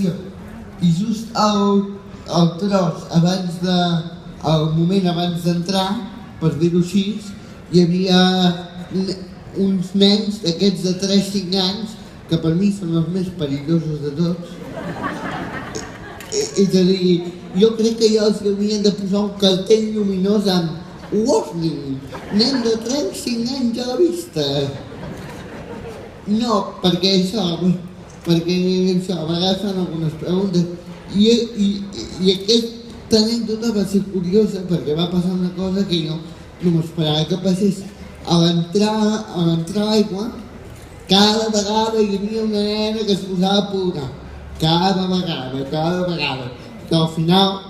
hòstia, i just el tros el moment abans d'entrar, per dir-ho així, hi havia uns nens d'aquests de 3-5 anys que per mi són els més perillosos de tots. És a dir, jo crec que ja els haurien de posar un cartell lluminós amb warning, nen de 3-5 anys a la vista. No, perquè això, m'agafen algunes preguntes. I aquesta anècdota va ser curiosa perquè va passar una cosa que jo no m'esperava que passés. A l'entrar a l'aigua, cada vegada hi havia una nena que es posava a plorar. Cada vegada. Que al final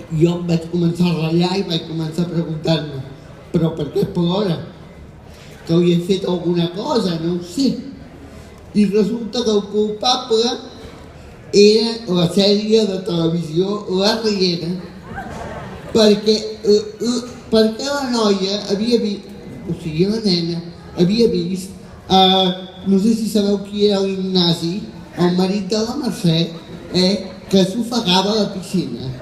jo em vaig començar a ratllar i vaig començar a preguntar-me però per què plora? Que havia fet alguna cosa, no ho sé. I resulta que el culpable era la sèrie de televisió La Riera, perquè la noia havia vist, o sigui la nena, havia vist, no sé si sabeu qui era l'Ignasi, el marit de la Mercè, que s'ofegava a la piscina.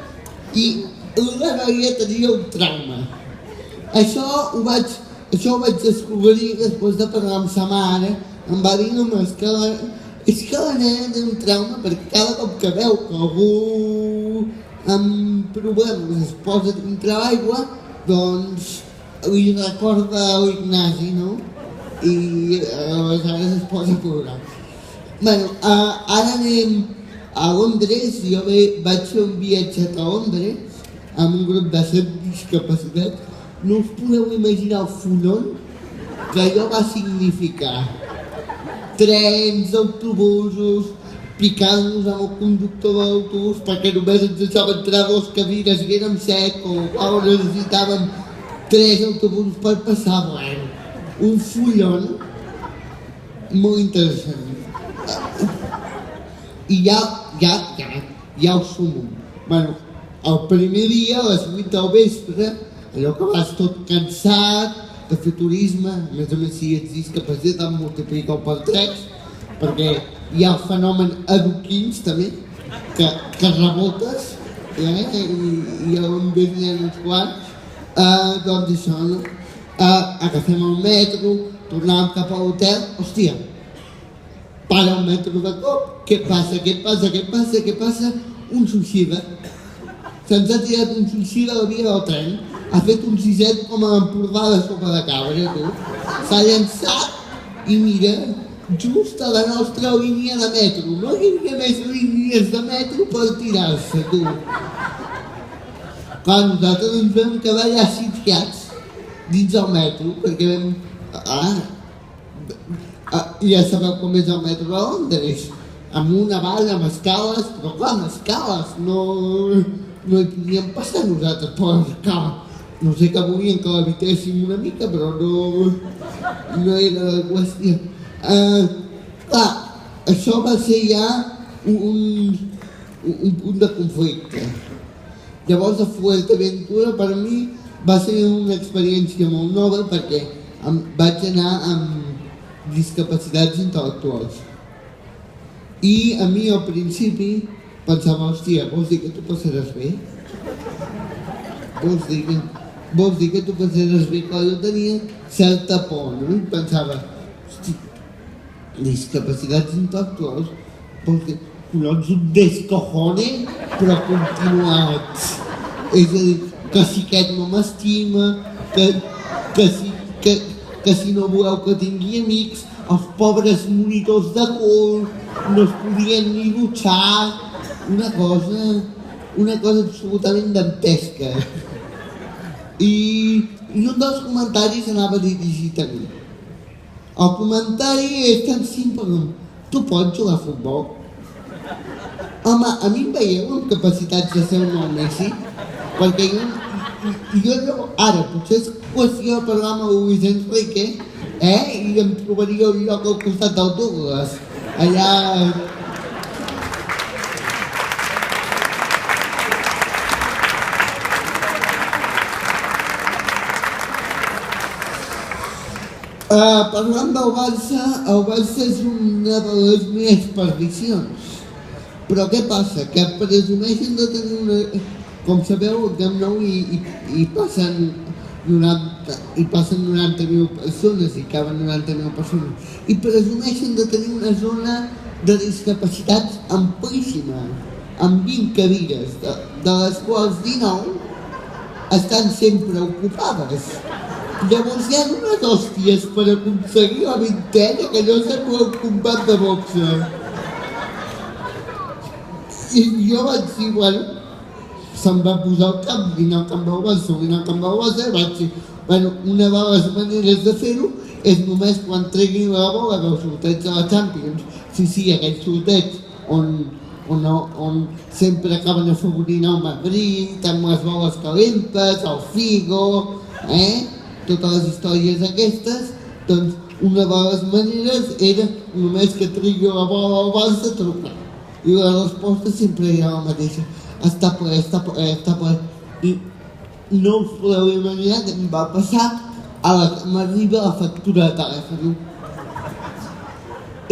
I la noia tenia un trauma. Això ho vaig descobrir després de parlar amb sa mare. Em va dir només que és que la nena té un trauma perquè cada cop que veu que algú amb problemes es posa dintre l'aigua, doncs li recorda l'Ignasi, no? I aleshores es posa a plorar. Bueno, ara anem a Londres. Jo vaig fer un viatge a Londres amb un grup de 7 discapacitats. No us podeu imaginar el follon que allò va significar. Trens, autobusos, picant-nos amb el conductor de l'autobús perquè només ens deixava entrar 2 cadires i érem 7, o qual necessitàvem 3 autobusos per passar. Bueno, un follon molt interessant. I ja ho sumo. Bueno, el primer dia, a les 8 del vespre, allò que vas tot cansat de fer turisme, a més si ets discapacitat multiplica-ho per 3, perquè hi ha el fenomen adoquins també, que rebotes, i on venen uns quants, doncs això, no? Agafem el metro, tornàvem cap a l'hotel, hòstia, para el metro de cop, què passa? Un suïcida. Se'ns ha tirat un suïcida a la via del tren, ha fet un 6 com a l'Empordà de sopa de cabra, tu. S'ha llançat i mira, just a la nostra línia de metro. No hi havia més línies de metro per tirar-se, tu. Clar, nosaltres ens vam quedar allà sitiats dins el metro, perquè vam... ja sabeu com és el metro de Londres, amb una valla, amb escales, però clar, amb escales, no hi podíem passar nosaltres per l'escala. No sé que volien que l'evitéssim una mica, però no era la qüestió. Clar, això va ser ja un punt de conflicte. Llavors, a Fuerteventura, per mi, va ser una experiència molt nova perquè vaig anar amb discapacitats intel·lectuals. I a mi, al principi, pensava, hòstia, vols dir que tu passaràs bé? Vols dir que tu passaràs bé? Clar, jo tenia certa por, no? I pensava, hòstia, discapacitats intel·lectuals, vols dir, collons, un descojone, però continuats. És a dir, que si aquest no m'estima, que si no voleu que tingui amics, els pobres monitors de cul no es podien ni dutxar, una cosa absolutament dantesca. I un dels comentaris anava dirigit a mi. El comentari és tan simple com: tu pots jugar a futbol? Home, a mi em veieu amb capacitats de ser un nou Messi? Perquè jo ara, potser és qüestió de parlar amb el Luis Enrique, i em trobaria un lloc al costat del Douglas, allà... Parlant del Barça, el Barça és una de les meves perdicions, Però què passa? Que presumeixen de tenir una... Com sabeu, al Camp Nou hi passen 90.000 persones, i caben 90.000 persones, i presumeixen de tenir una zona de discapacitats amplíssima, amb 20 cadires, de les quals 19 estan sempre ocupades. Llavors hi ha unes hòsties per aconseguir la vintena que no sembla un combat de boxa. I jo vaig dir, bueno, se'm va posar al camp, vine al Camp del Barça, vine al Camp del Barça, i vaig dir, bueno, una de les maneres de fer-ho és només quan treguin la bola del sorteig de la Champions, sí, aquell sorteig on sempre acaben afavorint el Madrid, amb les boles calentes, el Figo, totes les històries aquestes, doncs una de les maneres era només que tregui la bola al Barça, trucar. I la resposta sempre era la mateixa. Està ple. I no us podeu imaginar que em va passar a la que m'arriba la factura de telèfon.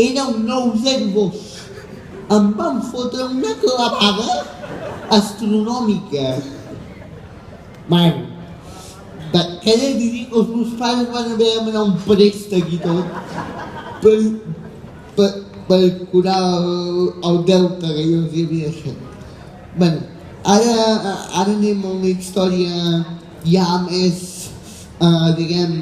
Era un 902. Em van fotre una clavada astronòmica. Bueno, què he de dir que els meus pares van haver de demanar un préstec i tot per curar el deute que jo els havia deixat. Bueno, ara anem a una història ja més, diguem,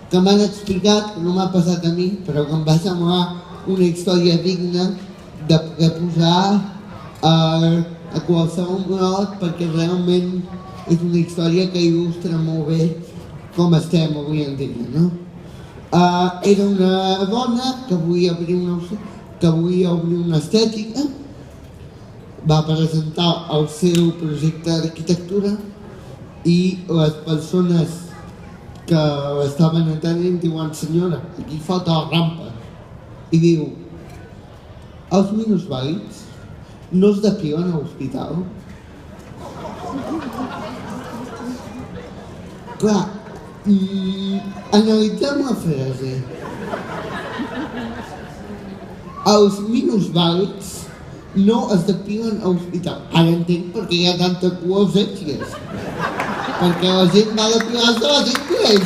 que m'han explicat, que no m'ha passat a mi, però que em va semblar una història digna de posar a qualsevol monòleg, perquè realment és una història que il·lustra molt bé com estem avui en dia, no? Era una dona que volia obrir una estètica, va presentar el seu projecte d'arquitectura i les persones que l'estaven atenent diuen: senyora, aquí falta la rampa. I diu: els minusvàlids no es depilen a l'hospital? Clar, analitzem la frase. Els minusvàlids no es depilen a l'hospital. Ara entenc per què hi ha tanta cua als Sitges. Perquè la gent va depilar-se a les Sitges.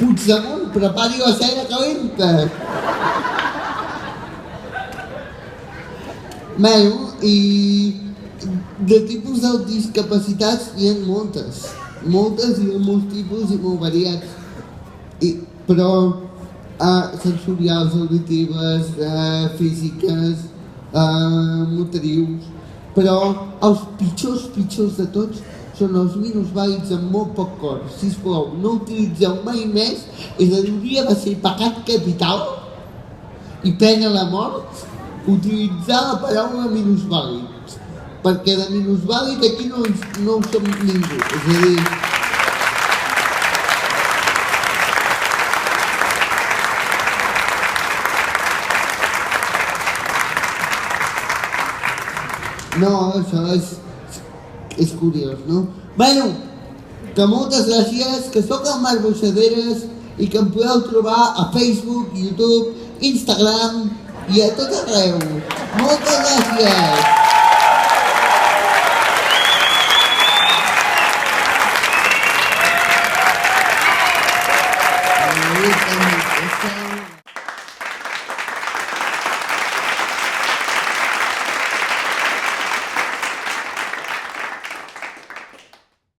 Puigdemont, prepari la cera calenta. Bueno, i de tipus de discapacitats hi ha moltes i de molts tipus i molt variats, però sensorials, auditives, físiques, motrius, però els pitjors de tots són els minusvàlids amb molt poc cor. Sisplau, no utilitzeu mai més, és a dir, hauria de ser pecat capital i pena de mort utilitzar la paraula minusvàlid, perquè de minusvàlid aquí no ho som ningú, és a dir... No, això és curiós, no? Bueno, que moltes gràcies, que sóc el Marc Boixaderes i que em podeu trobar a Facebook, YouTube, Instagram i a tot arreu. Moltes gràcies! Ahí está mi cosa.